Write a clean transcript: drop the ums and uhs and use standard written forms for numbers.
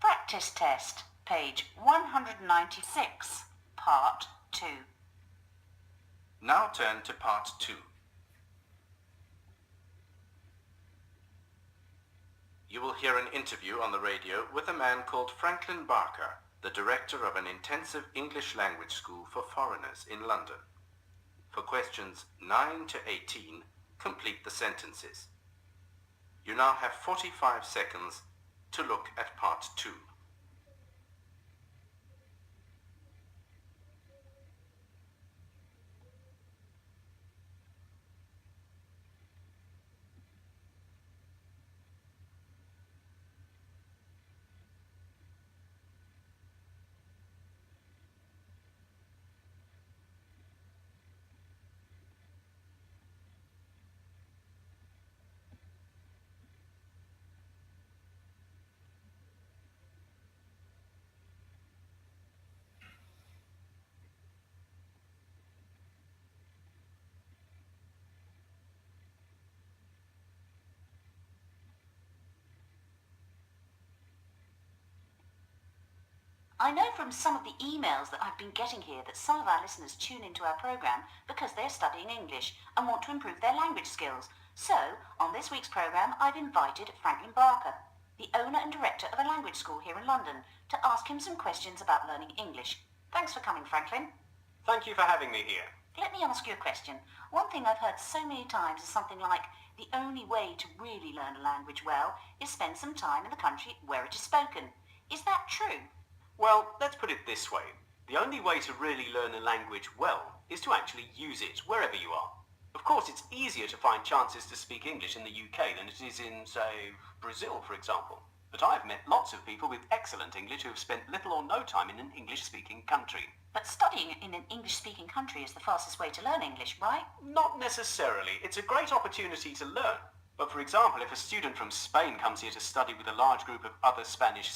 Practice test, page 196, part 2. Now turn to part 2. You will hear an interview on the radio with a man called Franklin Barker, the director of an intensive English language school for foreigners in London. For questions 9 to 18, complete the sentences. You now have 45 seconds to look at part 2. I know from some of the emails that I've been getting here that some of our listeners tune into our programme because they're studying English and want to improve their language skills. So, on this week's programme, I've invited Franklin Barker, the owner and director of a language school here in London, to ask him some questions about learning English. Thanks for coming, Franklin. Thank you for having me here. Let me ask you a question. One thing I've heard so many times is something like, the only way to really learn a language well is spend some time in the country where it is spoken. Is that true? Well, let's put it this way. The only way to really learn a language well is to actually use it wherever you are. Of course, it's easier to find chances to speak English in the UK than it is in, say, Brazil, for example. But I've met lots of people with excellent English who have spent little or no time in an English-speaking country. But studying in an English-speaking country is the fastest way to learn English, right? Not necessarily. It's a great opportunity to learn. But for example, if a student from Spain comes here to study with a large group of other Spanish